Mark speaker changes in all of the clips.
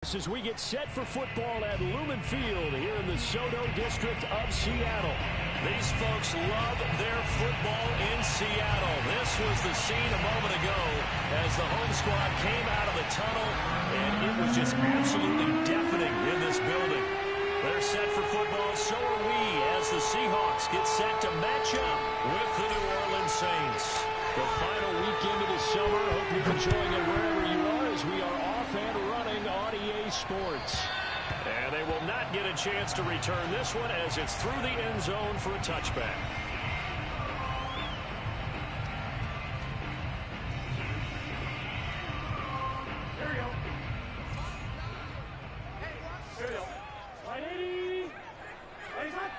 Speaker 1: As we get set for football at Lumen Field here in the SoDo district of Seattle.
Speaker 2: These folks love their football in Seattle. This was the scene a moment ago as the home squad came out of the tunnel, and it was just absolutely deafening in this building. They're set for football, so are we, as the Seahawks get set to match up with the New Orleans Saints.
Speaker 1: The final weekend of the summer. Hope you're enjoying it wherever you are as we are off and running on EA Sports.
Speaker 2: And they will not get a chance to return this one as it's through the end zone for a touchback.
Speaker 3: There we go. There we go. 180. Ready, set.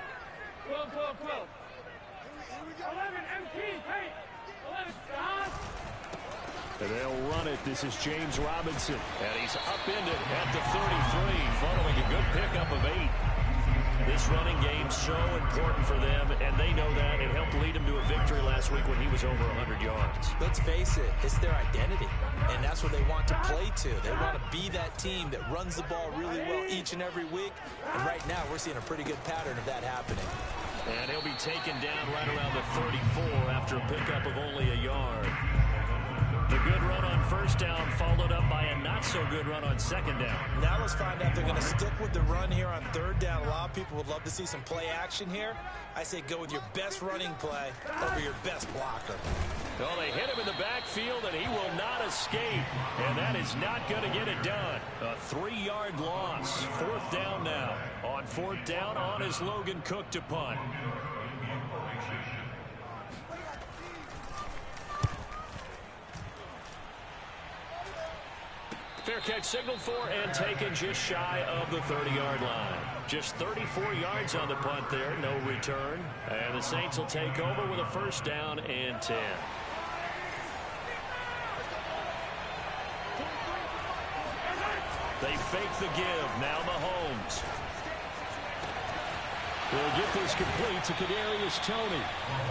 Speaker 3: 12, 12, 12. 11, MT, paint. 11, stop.
Speaker 1: And they'll run it. This is James Robinson.
Speaker 2: And he's upended at the 33, following a good pickup of 8. This running game so important for them, and they know that. It helped lead them to a victory last week when he was over 100 yards.
Speaker 4: Let's face it, it's their identity, and that's what they want to play to. They want to be that team that runs the ball really well each and every week, and right now we're seeing a pretty good pattern of that happening.
Speaker 2: And he'll be taken down right around the 34 after a pickup of only a yard. The good run on first down followed up by a not-so-good run on second down.
Speaker 4: Now let's find out if they're going to stick with the run here on third down. A lot of people would love to see some play action here. I say go with your best running play over your best blocker.
Speaker 2: Well, they hit him in the backfield, and he will not escape. And that is not going to get it done. A 3-yard loss. Fourth down now. On fourth down, on is Logan Cook to punt. Fair catch signaled for and taken just shy of the 30-yard line. Just 34 yards on the punt there, no return. And the Saints will take over with a first down and 10. They fake the give. Now Mahomes.
Speaker 1: We'll get this complete to Kadarius Toney.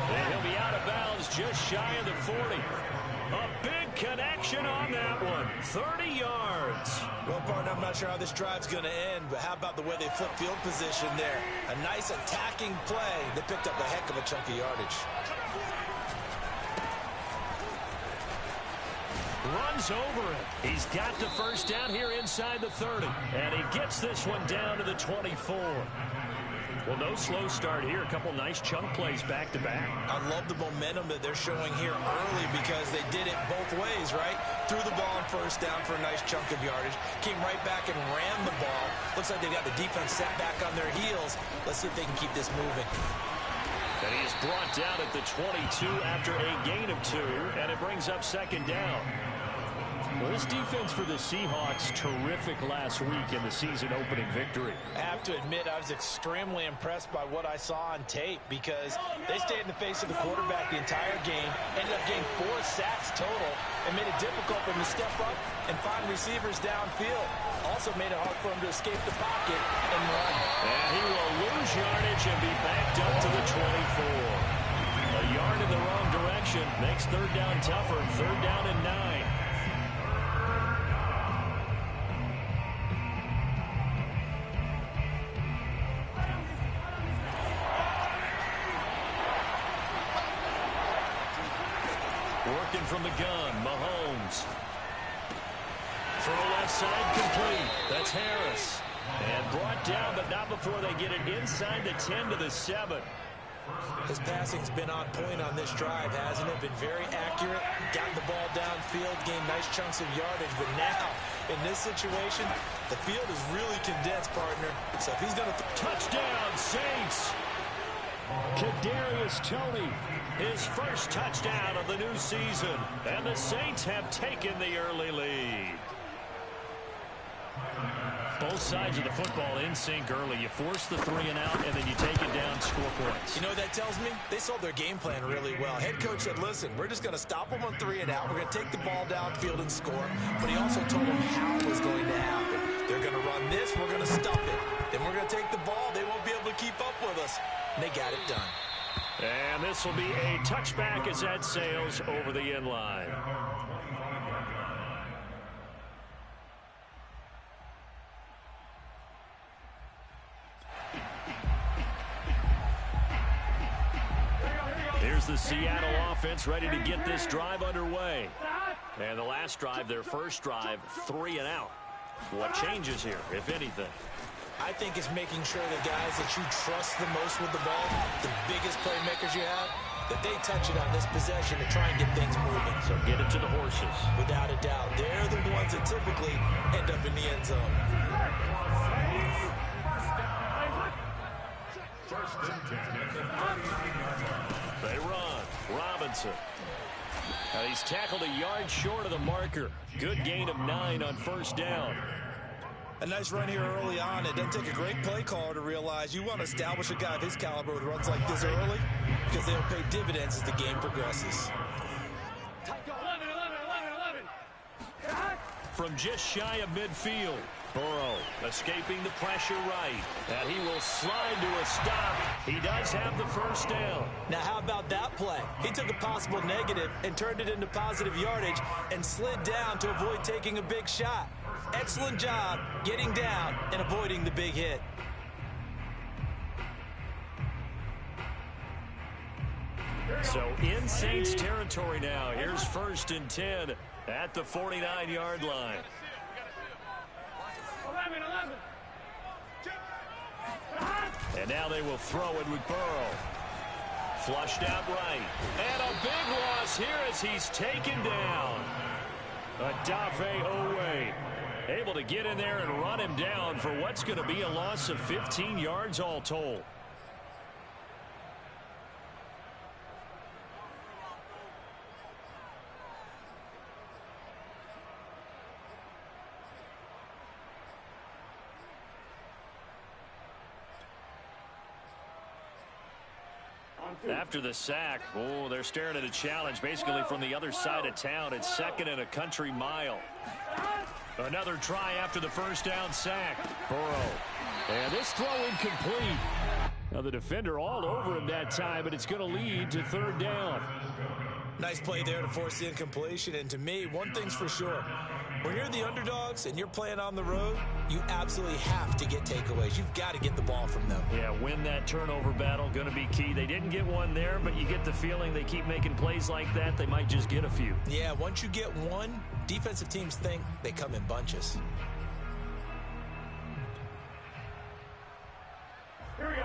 Speaker 2: And he'll be out of bounds just shy of the 40. A big connection on that one. 30 yards.
Speaker 4: Well, partner, I'm not sure how this drive's going to end, but how about the way they flip field position there? A nice attacking play. They picked up a heck of a chunk of yardage.
Speaker 2: Runs over it. He's got the first down here inside the 30. And he gets this one down to the 24. Well, no slow start here. A couple nice chunk plays back-to-back.
Speaker 4: I love the momentum that they're showing here early because they did it both ways, right? Threw the ball on first down for a nice chunk of yardage. Came right back and ran the ball. Looks like they got the defense set back on their heels. Let's see if they can keep this moving.
Speaker 2: And he is brought down at the 22 after a gain of 2, and it brings up second down.
Speaker 1: Well, this defense for the Seahawks, terrific last week in the season-opening victory.
Speaker 4: I have to admit, I was extremely impressed by what I saw on tape because they stayed in the face of the quarterback the entire game, ended up getting 4 sacks total, and made it difficult for him to step up and find receivers downfield. Also made it hard for him to escape the pocket and run.
Speaker 2: And he will lose yardage and be backed up to the 24. A yard in the wrong direction makes third down tougher. Third down and 9. Working from the gun, Mahomes. Throw left side complete. That's Harris. And brought down, but not before they get it inside the 10 to the 7.
Speaker 4: His passing's been on point on this drive, hasn't it? Been very accurate, gotten the ball downfield, gained nice chunks of yardage. But now, in this situation, the field is really condensed, partner. So if he's going to...
Speaker 2: Touchdown, Saints!
Speaker 1: Kadarius Toney.
Speaker 2: His first touchdown of the new season. And the Saints have taken the early lead. Both sides of the football in sync early. You force the 3 and out, and then you take it down, score points.
Speaker 4: You know what that tells me? They sold their game plan really well. Head coach said, listen, we're just going to stop them on 3 and out. We're going to take the ball downfield and score. But he also told them how it was going to happen. They're going to run this. We're going to stop it. Then we're going to take the ball. They won't be able to keep up with us. And they got it done.
Speaker 2: And this will be a touchback as that sails over the end line. here's the Seattle offense ready to get this drive underway. And the last drive, their first drive, 3 and out. What changes here, if anything?
Speaker 4: I think it's making sure the guys that you trust the most with the ball, the biggest playmakers you have, that they touch it on this possession to try and get things moving.
Speaker 2: So get it to the horses.
Speaker 4: Without a doubt. They're the ones that typically end up in the end zone.
Speaker 2: They run. Robinson. Now he's tackled a yard short of the marker. Good gain of 9 on first down.
Speaker 4: A nice run here early on. It doesn't take a great play caller to realize you want to establish a guy of his caliber with runs like this early because they'll pay dividends as the game progresses.
Speaker 3: 11.
Speaker 2: From just shy of midfield, Burrow escaping the pressure right. And he will slide to a stop. He does have the first down.
Speaker 4: Now, how about that play? He took a possible negative and turned it into positive yardage and slid down to avoid taking a big shot. Excellent job getting down and avoiding the big hit.
Speaker 2: So in Saints territory now. Here's 1st and 10 at the 49-yard line.
Speaker 3: 11.
Speaker 2: And now they will throw it with Burrow. Flushed out right. And a big loss here as he's taken down. Odafe Owe able to get in there and run him down for what's going to be a loss of 15 yards all told. After the sack, they're staring at a challenge basically from the other side of town. It's 2nd and a country mile. Another try after the first down sack. Burrow. And this throw incomplete. Now the defender all over him that time, but it's going to lead to 3rd down.
Speaker 4: Nice play there to force the incompletion. And to me, one thing's for sure. When you're the underdogs and you're playing on the road, you absolutely have to get takeaways. You've got to get the ball from them.
Speaker 2: Yeah, win that turnover battle, going to be key. They didn't get one there, but you get the feeling they keep making plays like that, they might just get a few.
Speaker 4: Yeah, once you get one, defensive teams think they come in bunches.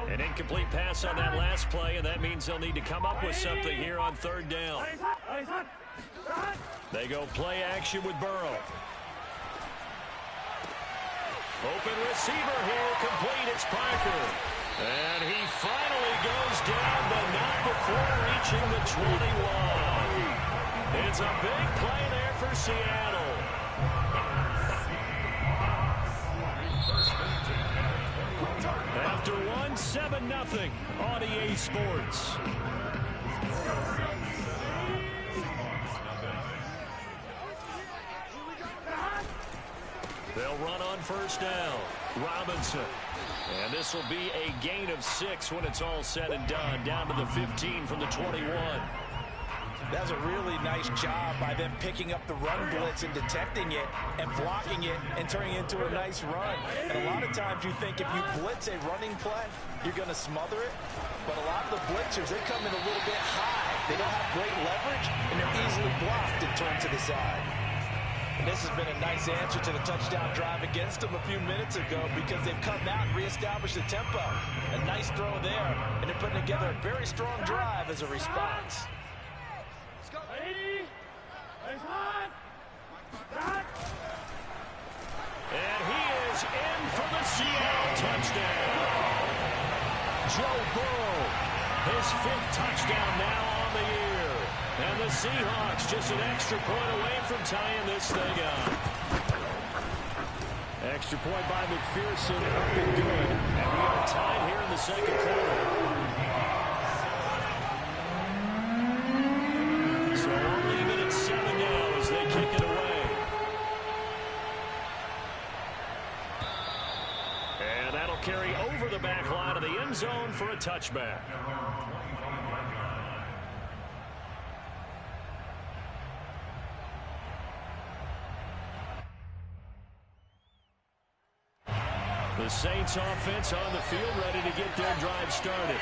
Speaker 2: An incomplete pass on that last play, and that means they'll need to come up with something here on 3rd down. They go play action with Burrow. Open receiver here, complete, it's Parker. And he finally goes down, but not before reaching the 21. It's a big play there for Seattle. After 1-7-0 on EA Sports. They'll run on first down. Robinson. And this will be a gain of 6 when it's all said and done. Down to the 15 from the 21.
Speaker 4: That's a really nice job by them picking up the run blitz and detecting it and blocking it and turning it into a nice run. And a lot of times you think if you blitz a running play, you're going to smother it. But a lot of the blitzers, they come in a little bit high. They don't have great leverage, and they're easily blocked and turned to the side. And this has been a nice answer to the touchdown drive against them a few minutes ago because they've come out and reestablished the tempo. A nice throw there, and they're putting together a very strong drive as a response.
Speaker 2: And he is in for the Seattle touchdown. Joe Burrow, his 5th touchdown now on the year. And the Seahawks just an extra point away from tying this thing up. Extra point by McPherson, up and good. And we are tied here in the 2nd quarter. So we'll leave it at 7 now as they kick it away. And that'll carry over the back line of the end zone for a touchback. The Saints offense on the field ready to get their drive started.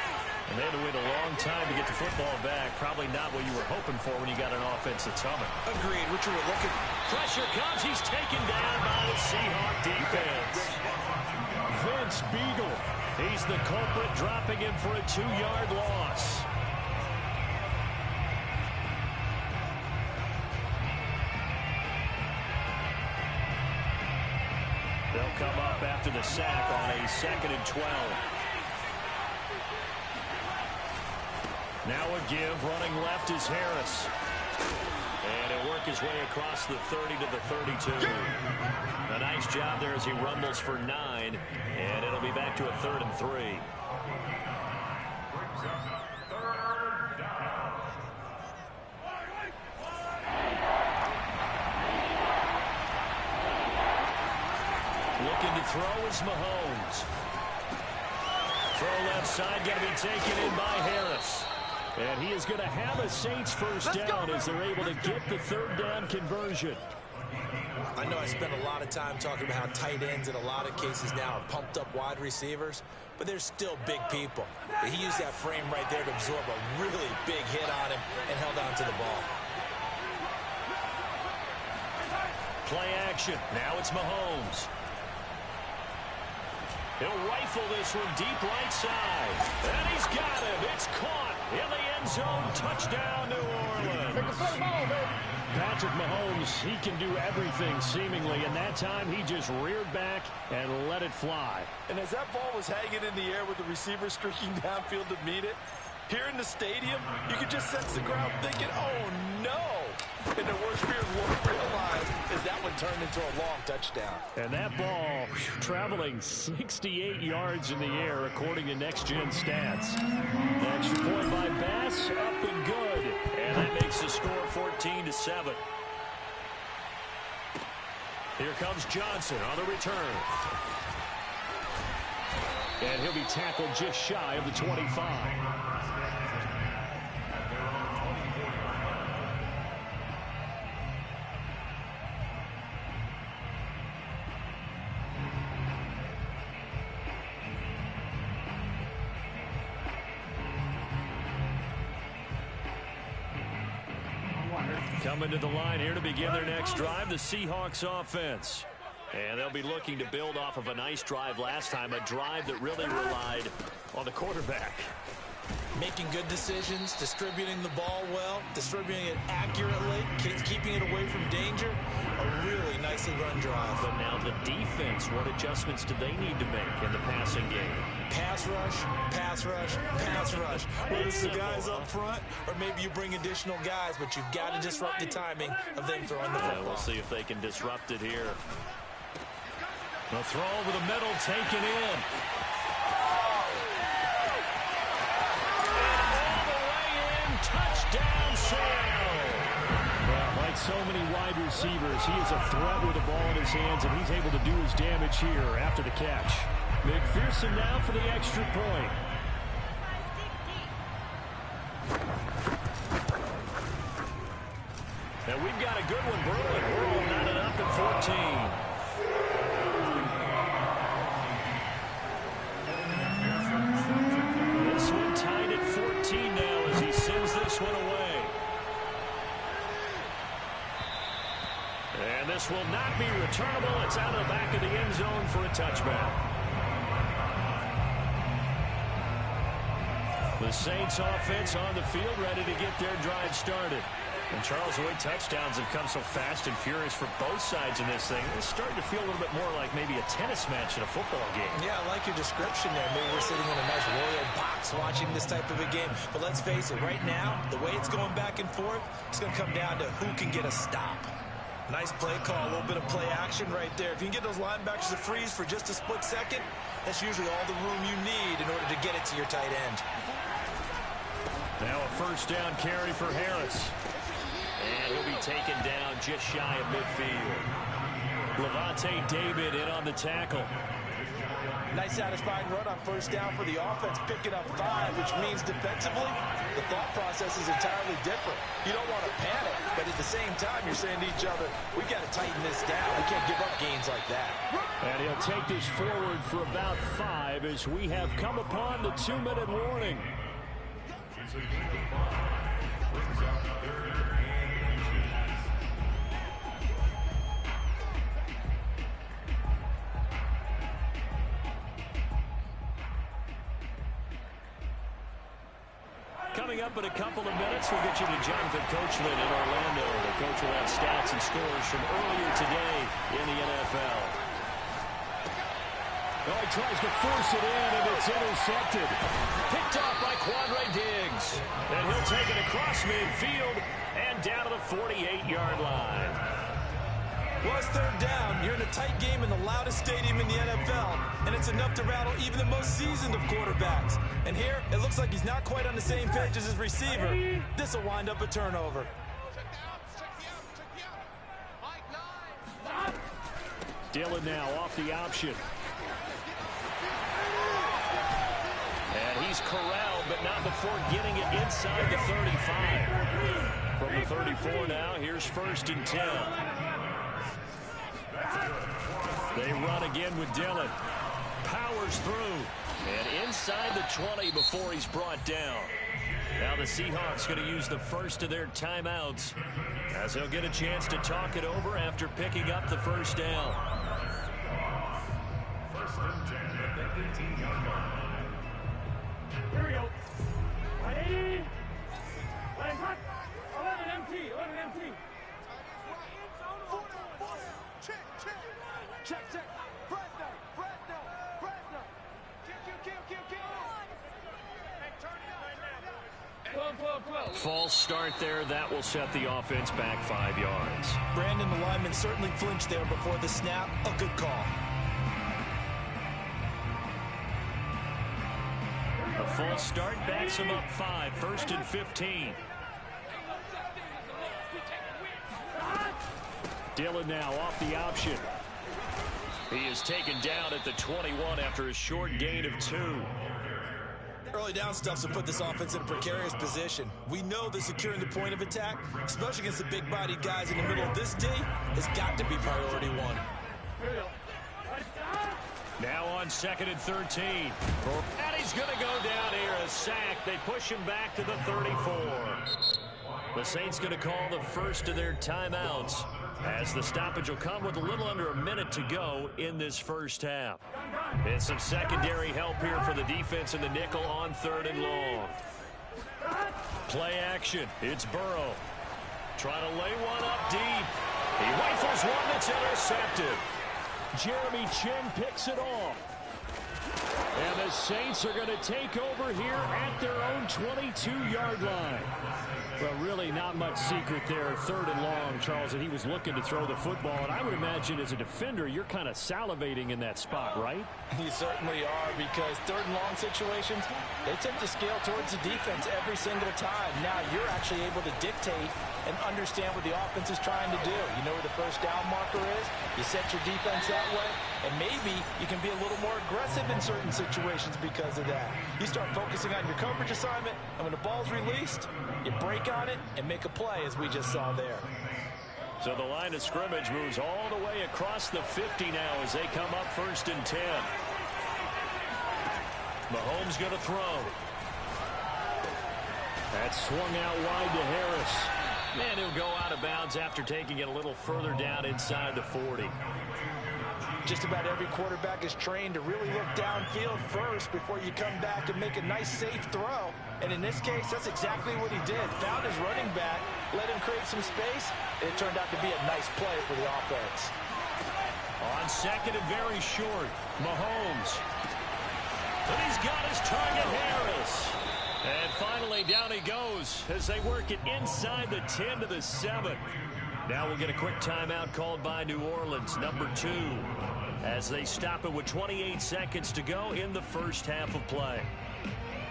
Speaker 2: And they had to wait a long time to get the football back. Probably not what you were hoping for when you got an offense that's humming.
Speaker 4: Agreed. What you were looking.
Speaker 2: Pressure comes. He's taken down by the Seahawk defense.
Speaker 1: Vince Beagle.
Speaker 2: He's the culprit, dropping him for a 2-yard loss. They'll come up after the sack on a 2nd and 12. Now a give. Running left is Harris. And he'll work his way across the 30 to the 32. A nice job there as he rumbles for 9. And it'll be back to a 3rd and 3. Looking to throw is Mahomes. Throw left side, going to be taken in by Harris.
Speaker 1: And he is going to have a Saints first down as they're able to get the 3rd down conversion.
Speaker 4: I know I spent a lot of time talking about how tight ends in a lot of cases now are pumped up wide receivers, but they're still big people. He used that frame right there to absorb a really big hit on him and held on to the ball.
Speaker 2: Play action. Now it's Mahomes. He'll rifle this from deep right side. And he's got him. It's caught in the end zone. Touchdown, New Orleans.
Speaker 1: Patrick Mahomes, he can do everything seemingly, and that time he just reared back and let it fly.
Speaker 5: And as that ball was hanging in the air with the receiver streaking downfield to meet it, here in the stadium, you could just sense the crowd thinking, oh no! And their worst fears won't realize as that one turned into a long touchdown.
Speaker 1: And that ball traveling 68 yards in the air according to Next Gen Stats. The extra point by Bass, up and good.
Speaker 2: And that makes the score 14-7. Here comes Johnson on the return.
Speaker 1: And he'll be tackled just shy of the 25.
Speaker 2: Coming to the line here to begin their next drive, the Seahawks offense. And they'll be looking to build off of a nice drive last time, a drive that really relied on the quarterback.
Speaker 4: Making good decisions, distributing the ball well, distributing it accurately, keeping it away from danger. A really nicely run drive.
Speaker 2: But now the defense, what adjustments do they need to make in the passing game?
Speaker 4: Pass rush, pass rush, pass rush. Whether it's the guys up front or maybe you bring additional guys, but you've got to disrupt the timing of them throwing the football.
Speaker 2: We'll see if they can disrupt it here. The throw over the middle, taken in. Touchdown, Sam!
Speaker 1: Well, like so many wide receivers, he is a threat with the ball in his hands, and he's able to do his damage here after the catch. McPherson now for the extra point.
Speaker 2: And we've got a good one brewing. We're all knotted up at 14. This one tied at 14 now as he sends this one away. And this will not be returnable. It's out of the back of the end zone for a touchback. The Saints offense on the field ready to get their drive started. And Charles, the way touchdowns have come so fast and furious for both sides in this thing, it's starting to feel a little bit more like maybe a tennis match in a football game.
Speaker 4: Yeah, I like your description there. Maybe we're sitting in a nice royal box watching this type of a game. But let's face it, right now, the way it's going back and forth, it's going to come down to who can get a stop. Nice play call, a little bit of play action right there. If you can get those linebackers to freeze for just a split second, that's usually all the room you need in order to get it to your tight end.
Speaker 2: Now a first down carry for Harris. And he'll be taken down just shy of midfield. Levante David in on the tackle.
Speaker 5: Nice satisfying run on first down for the offense, picking up 5, which means defensively, the thought process is entirely different. You don't want to panic, but at the same time, you're saying to each other, we got to tighten this down. We can't give up gains like that.
Speaker 1: And he'll take this forward for about 5 as we have come upon the 2-minute warning. Coming up in a couple of minutes, we'll get you to Jonathan Coachman in Orlando. The coach will have stats and scores from earlier today in the NFL. Oh, he tries to force it in, and it's intercepted. Picked off by Quandre Diggs. And he'll take it across midfield and down to the 48-yard line.
Speaker 4: Well, it's third down. You're in a tight game in the loudest stadium in the NFL, and it's enough to rattle even the most seasoned of quarterbacks. And here, it looks like he's not quite on the same page as his receiver. This will wind up a turnover.
Speaker 1: Dillon now off the option. And he's corralled, but not before getting it inside the 35. From the 34 now, here's 1st and 10. They run again with Dillon. Powers through. And inside the 20 before he's brought down. Now the Seahawks going to use the first of their timeouts as they'll get a chance to talk it over after picking up the first down.
Speaker 3: 1st and 10 at the 18-yard line. Here we go. 180. Line hot. 11 MT. 11 MT. Check. Fresno. Kill.
Speaker 1: False start there. That will set the offense back 5 yards.
Speaker 4: Brandon, the lineman, certainly flinched there before the snap. A good call.
Speaker 1: A false start backs him up 5. 1st and 15. Dillon now off the option. He is taken down at the 21 after a short gain of 2.
Speaker 4: Early down stuffs will put this offense in a precarious position. We know that securing the point of attack, especially against the big-bodied guys in the middle of this D, has got to be priority 1.
Speaker 1: Now on 2nd and 13. And he's going to go down here. A sack. They push him back to the 34. The Saints going to call the first of their timeouts as the stoppage will come with a little under a minute to go in this first half. And some secondary help here for the defense in the nickel on 3rd and long. Play action. It's Burrow. Trying to lay one up deep. He rifles one that's intercepted. Jeremy Chin picks it off. And the Saints are going to take over here at their own 22-yard line. Well, really not much secret there. 3rd and long, Charles, and he was looking to throw the football. And I would imagine as a defender, you're kind of salivating in that spot, right?
Speaker 4: You certainly are, because 3rd and long situations, they tip the scale towards the defense every single time. Now you're actually able to dictate and understand what the offense is trying to do. You know where the first down marker is. You set your defense that way, and maybe you can be a little more aggressive in certain situations because of that. You start focusing on your coverage assignment, and when the ball's released, you break on it and make a play, as we just saw there.
Speaker 1: So the line of scrimmage moves all the way across the 50 now as they come up 1st and 10. Mahomes going to throw. That's swung out wide to Harris. And he'll go out of bounds after taking it a little further down inside the 40.
Speaker 4: Just about every quarterback is trained to really look downfield first before you come back and make a nice, safe throw. And in this case, that's exactly what he did. Found his running back, let him create some space, and it turned out to be a nice play for the offense.
Speaker 1: On 2nd and very short, Mahomes. And he's got his target, Harris. And finally, down he goes as they work it inside the 10 to the 7. Now we'll get a quick timeout called by New Orleans, number 2, as they stop it with 28 seconds to go in the first half of play.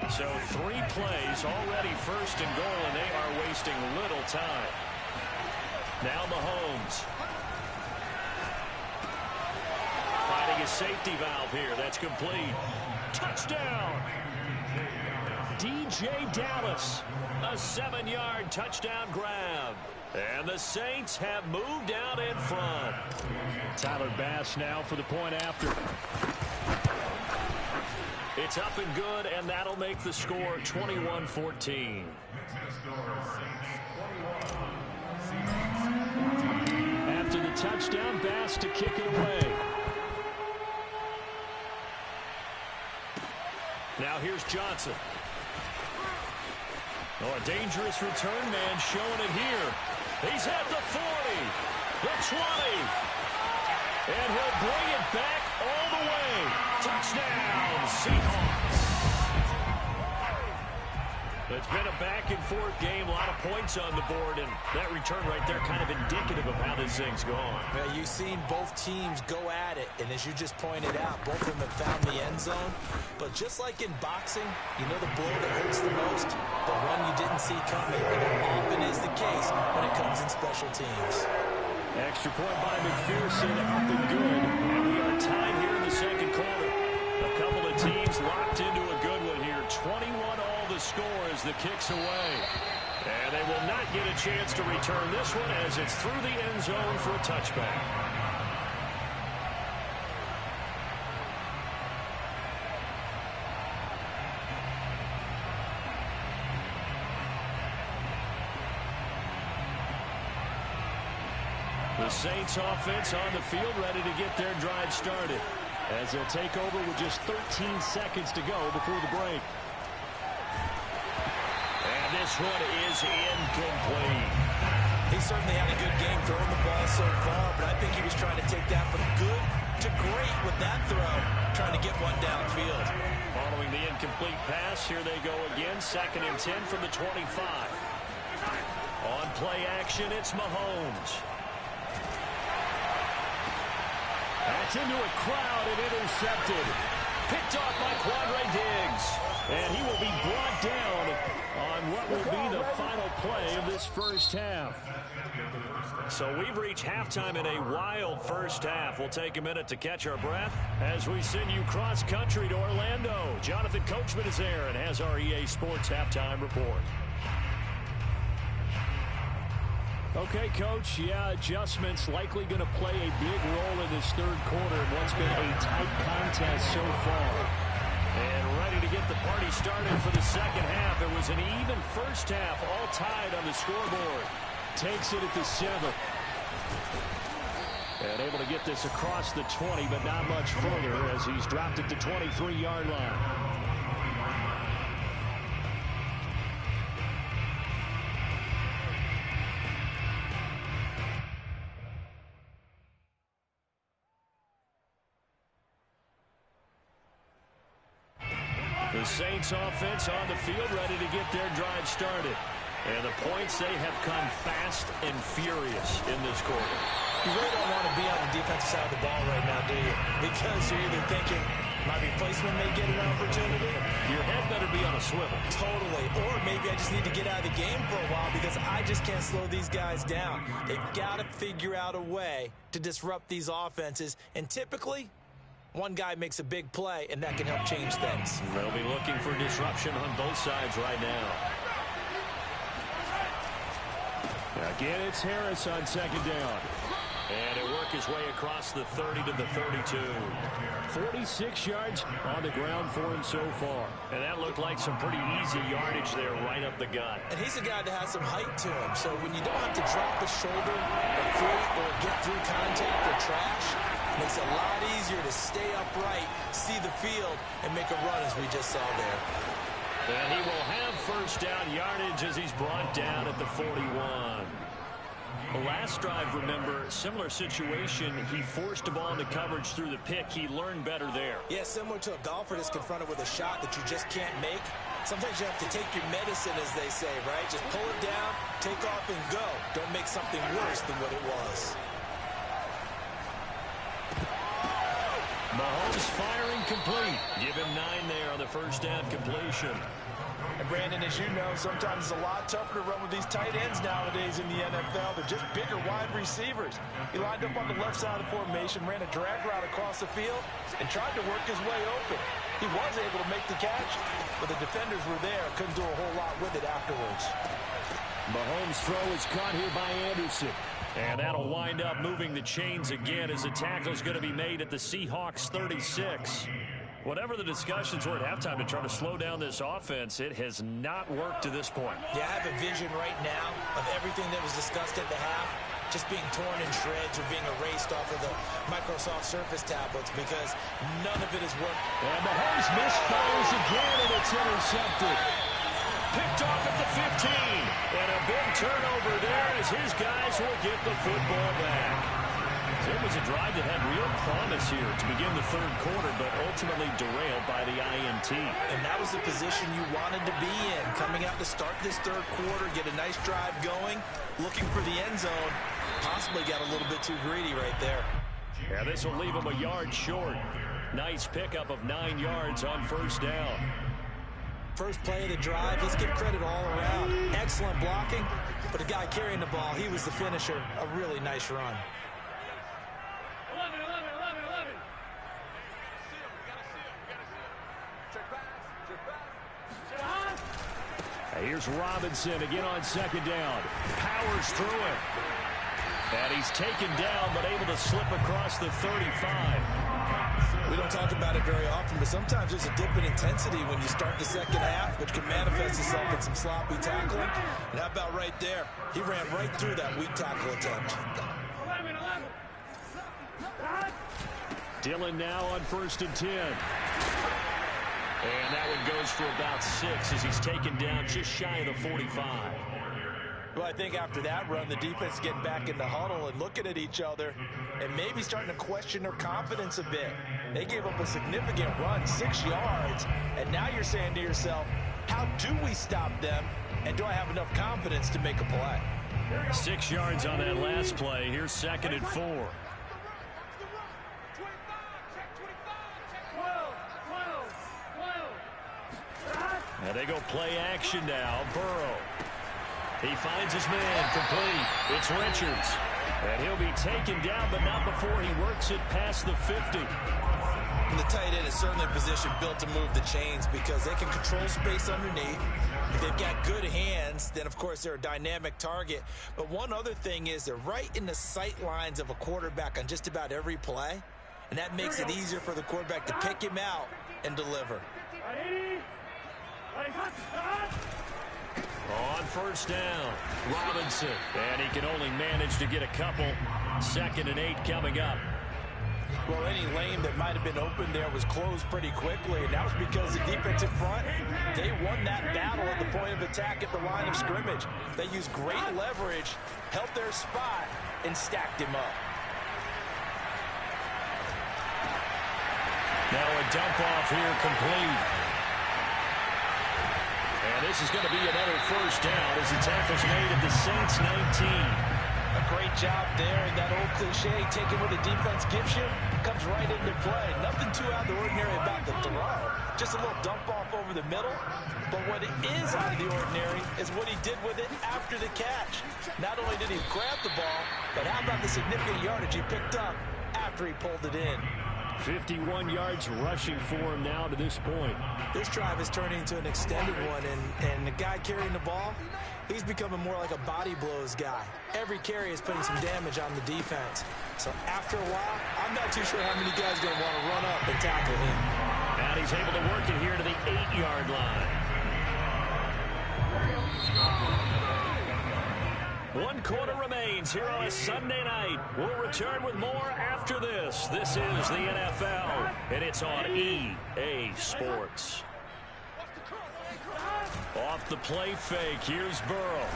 Speaker 1: So 3 plays already 1st and goal, and they are wasting little time. Now Mahomes. Finding a safety valve here. That's complete. Touchdown. DJ Dallas. A 7-yard touchdown grab. And the Saints have moved out in front. Tyler Bass now for the point after. It's It's up and good, and that'll make the score 21-14.
Speaker 2: After the touchdown, Bass to kick it away.
Speaker 1: Now here's Johnson. Oh, a dangerous return man showing it here. He's at the 40, the 20, and he'll bring it back all the way. Touchdown, Seahawks. It's been a back-and-forth game, a lot of points on the board, and that return right there kind of indicative of how this thing's gone.
Speaker 4: Yeah, you've seen both teams go at it, and as you just pointed out, both of them have found the end zone. But just like in boxing, you know the blow that hurts the most? The one you didn't see coming, and that often is the case when it comes in special teams.
Speaker 1: Extra point by McPherson, up and good. And we are tied here in the second quarter. A couple of teams locked into a good one here. 21 all the score as the kick's away. And they will not get a chance to return this one as it's through the end zone for a touchback. The Saints offense on the field ready to get their drive started as they'll take over with just 13 seconds to go before the break. And this one is incomplete.
Speaker 4: He certainly had a good game throwing the ball so far, but I think he was trying to take that from good to great with that throw, trying to get one downfield.
Speaker 1: Following the incomplete pass, here they go again, 2nd and 10 from the 25. On play action, it's Mahomes. That's into a crowd and intercepted. Picked off by Quandre Diggs. And he will be brought down on what will be the final play of this first half. So we've reached halftime in a wild first half. We'll take a minute to catch our breath as we send you cross-country to Orlando. Jonathan Coachman is there and has our EA Sports halftime report.
Speaker 2: Okay, Coach, adjustments likely going to play a big role in this third quarter in what's been a tight contest so far.
Speaker 1: And ready to get the party started for the second half. It was an even first half, all tied on the scoreboard.
Speaker 2: Takes it at the 7.
Speaker 1: And able to get this across the 20, but not much further as he's dropped it to 23-yard line. The Saints offense on the field ready to get their drive started. And the points, they have come fast and furious in this quarter.
Speaker 4: You really don't want to be on the defensive side of the ball right now, do you? Because you're either thinking, my replacement may get an opportunity.
Speaker 1: Your head better be on a swivel.
Speaker 4: Totally. Or maybe I just need to get out of the game for a while because I just can't slow these guys down. They've got to figure out a way to disrupt these offenses. And typically, one guy makes a big play, and that can help change things.
Speaker 1: They'll be looking for disruption on both sides right now.
Speaker 2: Again, it's Harris on 2nd down.
Speaker 1: And it worked his way across the 30 to the 32.
Speaker 2: 46 yards on the ground for him so far.
Speaker 1: And that looked like some pretty easy yardage there right up the gut.
Speaker 4: And he's a guy that has some height to him. So when you don't have to drop a shoulder or get through contact or trash, it makes it a lot easier to stay upright, see the field, and make a run as we just saw there.
Speaker 1: And he will have first down yardage as he's brought down at the 41. The last drive, remember, similar situation. He forced the ball into coverage through the pick. He learned better there.
Speaker 4: Yeah, similar to a golfer that's confronted with a shot that you just can't make. Sometimes you have to take your medicine, as they say, right? Just pull it down, take off, and go. Don't make something worse than what it was.
Speaker 1: Mahomes firing complete. Give him 9 there on the first down completion.
Speaker 5: And Brandon, as you know, sometimes it's a lot tougher to run with these tight ends nowadays in the NFL. They're just bigger wide receivers. He lined up on the left side of the formation, ran a drag route across the field, and tried to work his way open. He was able to make the catch, but the defenders were there. Couldn't do a whole lot with it afterwards.
Speaker 2: Mahomes' throw is caught here by Anderson.
Speaker 1: And that'll wind up moving the chains again as the tackle's going to be made at the Seahawks 36. Whatever the discussions were at halftime to try to slow down this offense, it has not worked to this point.
Speaker 4: Yeah, I have a vision right now of everything that was discussed at the half just being torn in shreds or being erased off of the Microsoft Surface tablets because none of it has worked.
Speaker 2: And Mahomes misfires again, and it's intercepted.
Speaker 1: Picked off at the 15. And a big turnover there as his guys will get the football back. It was a drive that had real promise here to begin the third quarter, but ultimately derailed by the INT.
Speaker 4: And that was the position you wanted to be in, coming out to start this third quarter, get a nice drive going, looking for the end zone. Possibly got a little bit too greedy right there.
Speaker 1: Yeah, this will leave him a yard short. Nice pickup of 9 yards on first down.
Speaker 4: First play of the drive, let's give credit all around. Excellent blocking, but the guy carrying the ball, he was the finisher. A really nice run.
Speaker 3: 11, 11, 11, 11.
Speaker 1: Here's Robinson again on second down. Powers through it. And he's taken down, but able to slip across the 35.
Speaker 4: We don't talk about it very often, but sometimes there's a dip in intensity when you start the second half, which can manifest itself in some sloppy tackling. And how about right there? He ran right through that weak tackle attempt.
Speaker 3: 11, 11.
Speaker 1: Dillon now on 1st and 10. And that one goes for about 6 as he's taken down just shy of the 45.
Speaker 4: Well, I think after that run, the defense getting back in the huddle and looking at each other and maybe starting to question their confidence a bit. They gave up a significant run, 6 yards, and now you're saying to yourself, how do we stop them, and do I have enough confidence to make a play?
Speaker 1: 6 yards on that last play. Here's 2nd and 4. And they go play action now. Burrow. He finds his man complete. It's Richards. And he'll be taken down, but not before he works it past the 50.
Speaker 4: And the tight end is certainly a position built to move the chains because they can control space underneath. If they've got good hands, then, of course, they're a dynamic target. But one other thing is they're right in the sight lines of a quarterback on just about every play. And that makes it easier for the quarterback to pick him out and deliver.
Speaker 1: On first down, Robinson. And he can only manage to get a couple. 2nd and 8 coming up.
Speaker 4: Well, any lane that might have been open there was closed pretty quickly, and that was because the defensive front, they won that battle at the point of attack at the line of scrimmage. They used great leverage, held their spot, and stacked him up.
Speaker 1: Now a dump off here complete. And this is going to be another first down as the tackle's made at the Saints 19.
Speaker 4: A great job there, and that old cliche, taking what the defense gives you, comes right into play. Nothing too out of the ordinary about the throw. Just a little dump off over the middle. But what is out of the ordinary is what he did with it after the catch. Not only did he grab the ball, but how about the significant yardage he picked up after he pulled it in.
Speaker 1: 51 yards rushing for him now to this point.
Speaker 4: This drive is turning into an extended one, and the guy carrying the ball, he's becoming more like a body blows guy. Every carry is putting some damage on the defense. So after a while, I'm not too sure how many guys are going to want to run up and tackle him.
Speaker 1: And he's able to work it here to the 8-yard line. 1 quarter remains here on a Sunday night. We'll return with more after this. This is the NFL, and it's on EA Sports. Off the play fake, here's Burrow.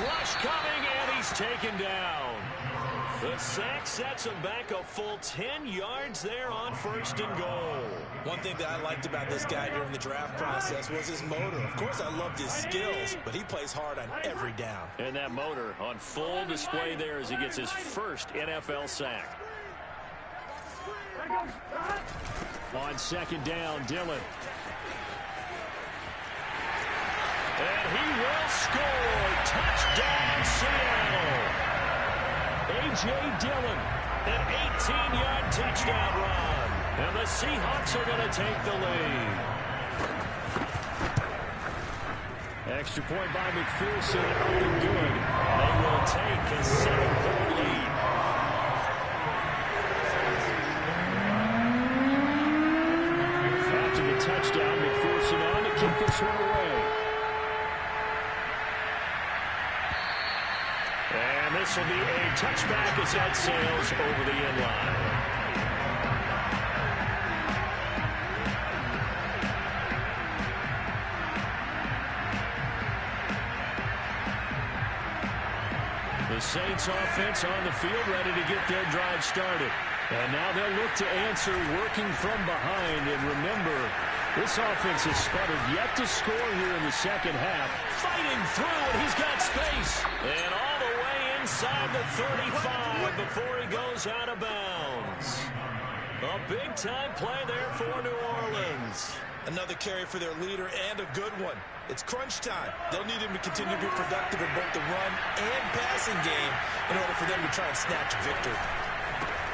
Speaker 1: Rush coming, and he's taken down. The sack sets him back a full 10 yards there on 1st and goal.
Speaker 4: One thing that I liked about this guy during the draft process was his motor. Of course, I loved his skills, but he plays hard on every down.
Speaker 1: And that motor on full display there as he gets his first NFL sack. On 2nd down, Dillon. And he will score. Touchdown, Seattle. A.J. Dillon, an 18-yard touchdown run. And the Seahawks are going to take the lead. Extra point by McPherson, up and good. They will take a 7-point lead. touchdown to force him on to kick this one away. And this will be a touchback as that sails over the end line. The Saints offense on the field ready to get their drive started. And now they'll look to answer working from behind. And remember, this offense has sputtered yet to score here in the second half. Fighting through, and he's got space. And all the way inside the 35 before he goes out of bounds. A big-time play there for New Orleans.
Speaker 4: Another carry for their leader and a good one. It's crunch time. They'll need him to continue to be productive in both the run and passing game in order for them to try and snatch a victory.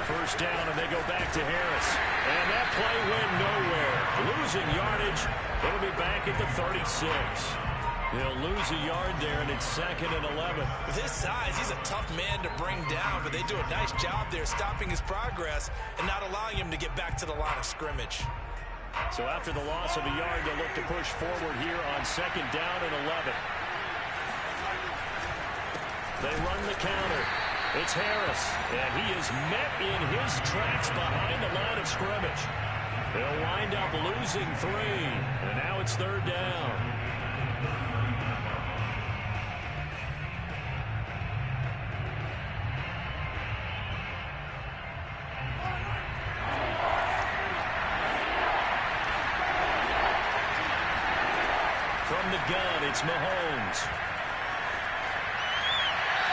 Speaker 1: First down, and they go back to Harris. And that play went nowhere. Losing yardage. It'll be back at the 36. They'll lose a yard there, and it's 2nd and 11.
Speaker 4: With his size, he's a tough man to bring down, but they do a nice job there stopping his progress and not allowing him to get back to the line of scrimmage.
Speaker 1: So after the loss of a yard, they'll look to push forward here on 2nd down and 11. They run the counter. It's Harris, and he is met in his tracks behind the line of scrimmage. They'll wind up losing 3, and now it's 3rd down. From the gun, it's Mahomes.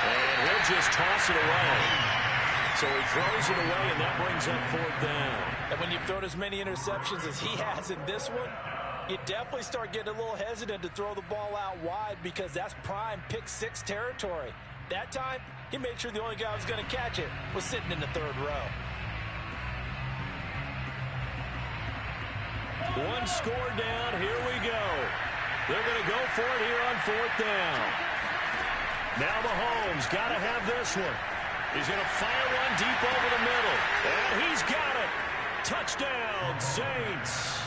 Speaker 1: And he'll just toss it away. So he throws it away, and that brings up 4th down.
Speaker 4: And when you've thrown as many interceptions as he has in this one, you definitely start getting a little hesitant to throw the ball out wide because that's prime pick 6 territory. That time, he made sure the only guy who was going to catch it was sitting in the 3rd row.
Speaker 1: One score down. Here we go. They're going to go for it here on 4th down. Now Mahomes got to have this one. He's going to fire one deep over the middle. And he's got it. Touchdown, Saints.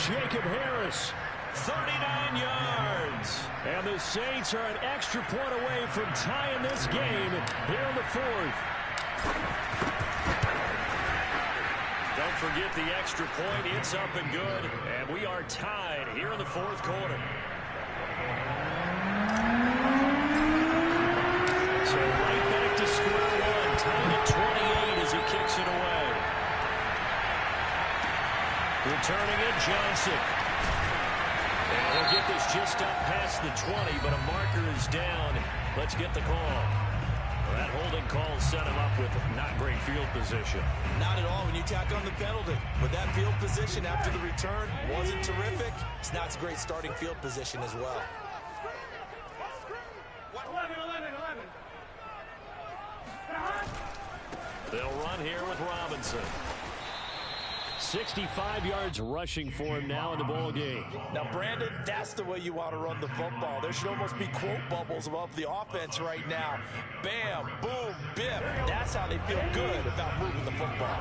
Speaker 1: Jacob Harris, 39 yards. And the Saints are an extra point away from tying this game here in the 4th. Don't forget the extra point. It's up and good. And we are tied here in the 4th quarter. So right back to square one. Tied at 28 as he kicks it away. Returning it, Johnson. And we'll get this just up past the 20, but a marker is down. Let's get the call. That holding call set him up with not great field position.
Speaker 4: Not at all when you tack on the penalty. But that field position after the return wasn't terrific. It's not a great starting field position as well.
Speaker 3: 11.
Speaker 1: They'll run here with Robinson. 65 yards rushing for him now in the ball game.
Speaker 4: Now, Brandon, that's the way you want to run the football. There should almost be quote bubbles above the offense right now. Bam, boom, biff. That's how they feel good about moving the football.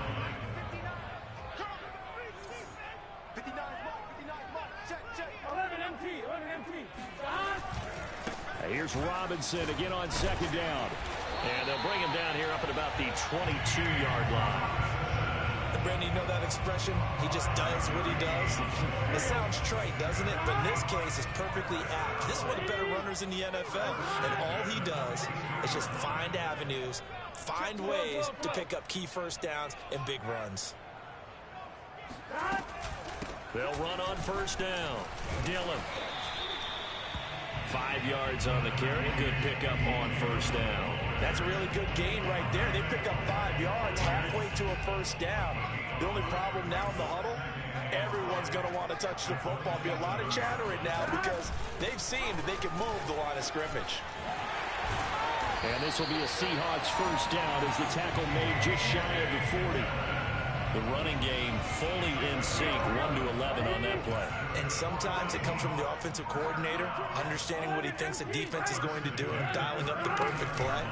Speaker 3: 11 MT.
Speaker 1: Here's Robinson again on 2nd down. And they'll bring him down here up at about the 22-yard line.
Speaker 4: Brandon, you know that expression? He just does what he does. It sounds trite, doesn't it? But in this case, it's perfectly apt. This is one of the better runners in the NFL. And all he does is just find avenues, find ways to pick up key first downs and big runs.
Speaker 1: They'll run on 1st down. Dillon. 5 yards on the carry. Good pickup on 1st down.
Speaker 4: That's a really good gain right there. They pick up 5 yards halfway to a 1st down. The only problem now in the huddle, everyone's going to want to touch the football. Be a lot of chattering now because they've seen that they can move the line of scrimmage.
Speaker 1: And this will be a Seahawks 1st down as the tackle made just shy of the 40. The running game fully in sync, 1-11 on that play.
Speaker 4: And sometimes it comes from the offensive coordinator, understanding what he thinks the defense is going to do and dialing up the perfect play.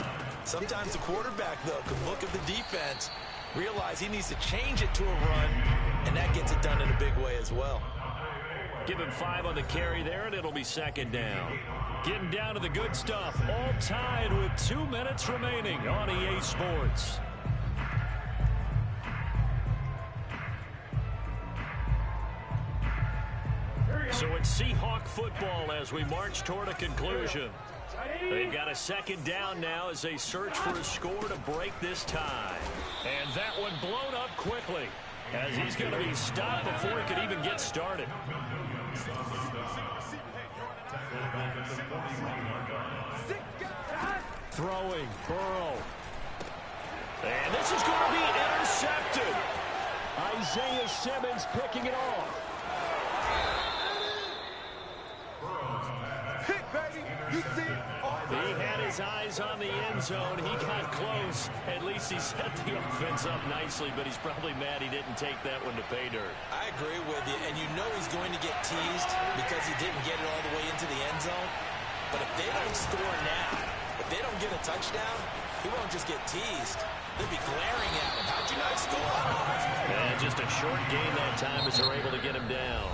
Speaker 4: Sometimes the quarterback, though, can look at the defense, realize he needs to change it to a run, and that gets it done in a big way as as well.
Speaker 1: Give him 5 on the carry there, and it'll be second down. Getting down to the good stuff. All tied with 2 minutes remaining on EA Sports. So it's Seahawk football as we march toward a conclusion. They've got a second down now as they search for a score to break this tie. And that one blown up quickly as he's going to be stopped before he could even get started. Throwing, Burrow. And this is going to be intercepted. Isaiah Simmons picking it off. He had his eyes on the end zone. He got close. At least he set the offense up nicely, but he's probably mad he didn't take that one to pay dirt.
Speaker 4: I agree with you, and you know he's going to get teased because he didn't get it all the way into the end zone. But if they don't score now, if they don't get a touchdown, he won't just get teased. They'll be glaring at him. How'd you not score?
Speaker 1: And just a short gain that time as they're able to get him down.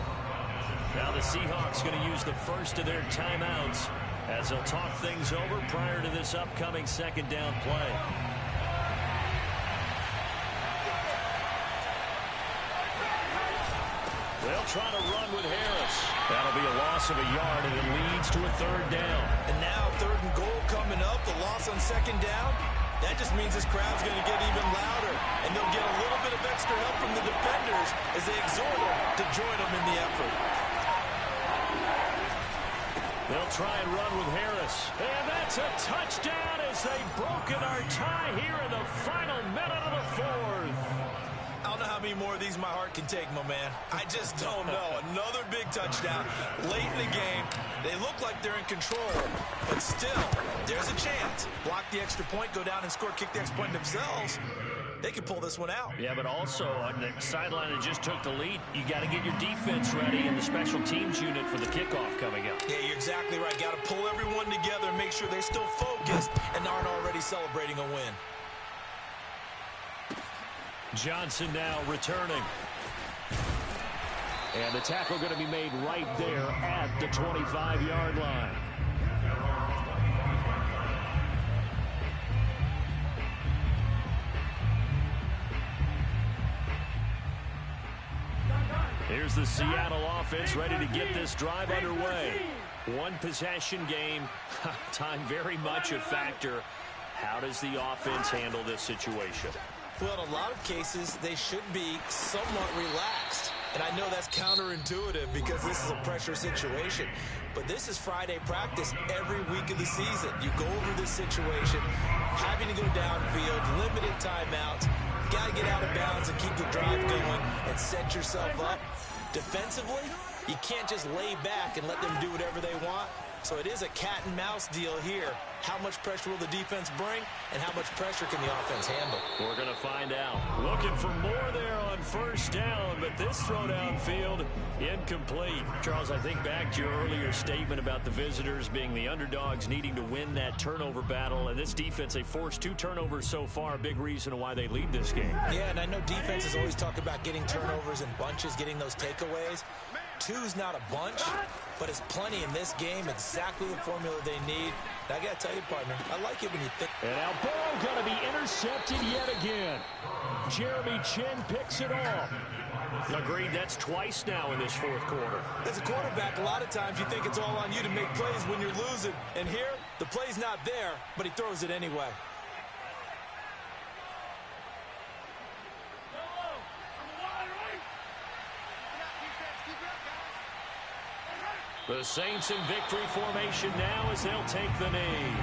Speaker 1: Now the Seahawks going to use the first of their timeouts as they'll talk things over prior to this upcoming second down play. They'll try to run with Harris. That'll be a loss of a yard, and it leads to a third down.
Speaker 4: And now 3rd and goal coming up, the loss on second down. That just means this crowd's going to get even louder, and they'll get a little bit of extra help from the defenders as they exhort them to join them in the effort.
Speaker 1: They'll try and run with Harris. And that's a touchdown as they've broken our tie here in the final minute of the 4th.
Speaker 4: I don't know how many more of these my heart can take, my man. I just don't know. Another big touchdown late in the game. They look like they're in control, but still, there's a chance. Block the extra point, go down and score, kick the extra point themselves. They can pull this one out.
Speaker 1: Yeah, but also on the sideline that just took the lead, you got to get your defense ready and the special teams unit for the kickoff coming up.
Speaker 4: Yeah, you're exactly right. Got to pull everyone together and make sure they're still focused and aren't already celebrating a win.
Speaker 1: Johnson now returning. And the tackle going to be made right there at the 25-yard line. Here's the Seattle offense ready to get this drive underway. One possession game. Time very much a factor. How does the offense handle this situation?
Speaker 4: Well, in a lot of cases, they should be somewhat relaxed. And I know that's counterintuitive because this is a pressure situation. But this is Friday practice every week of the season. You go over this situation, having to go downfield, limited timeouts. Got to get out of bounds and keep the drive going and set yourself up. Defensively, you can't just lay back and let them do whatever they want. So it is a cat and mouse deal here. How much pressure will the defense bring, and how much pressure can the offense handle?
Speaker 1: We're going to find out. Looking for more there on first down, but this throw downfield incomplete. Charles, I think back to your earlier statement about the visitors being the underdogs needing to win that turnover battle, and this defense, they forced 2 turnovers so far, a big reason why they lead this game.
Speaker 4: Yeah, and I know defenses always talk about getting turnovers in bunches, getting those takeaways. 2's not a bunch, but it's plenty in this game, exactly the formula they need. And I got to tell you, partner, I like it when you think.
Speaker 1: And now Burrow going to be intercepted yet again. Jeremy Chin picks it off. Agreed, that's twice now in this 4th quarter.
Speaker 4: As a quarterback, a lot of times you think it's all on you to make plays when you're losing. And here, the play's not there, but he throws it anyway.
Speaker 1: The Saints in victory formation now as they'll take the knee.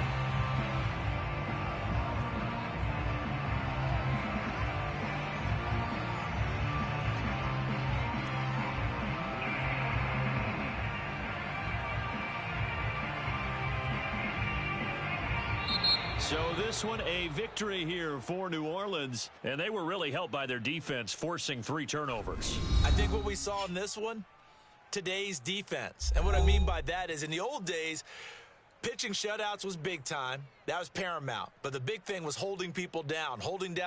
Speaker 1: So this one a victory here for New Orleans, and they were really helped by their defense forcing 3 turnovers.
Speaker 4: I think what we saw in this one, today's defense. And what I mean by that is in the old days, pitching shutouts was big time. That was paramount. But the big thing was holding people down, holding down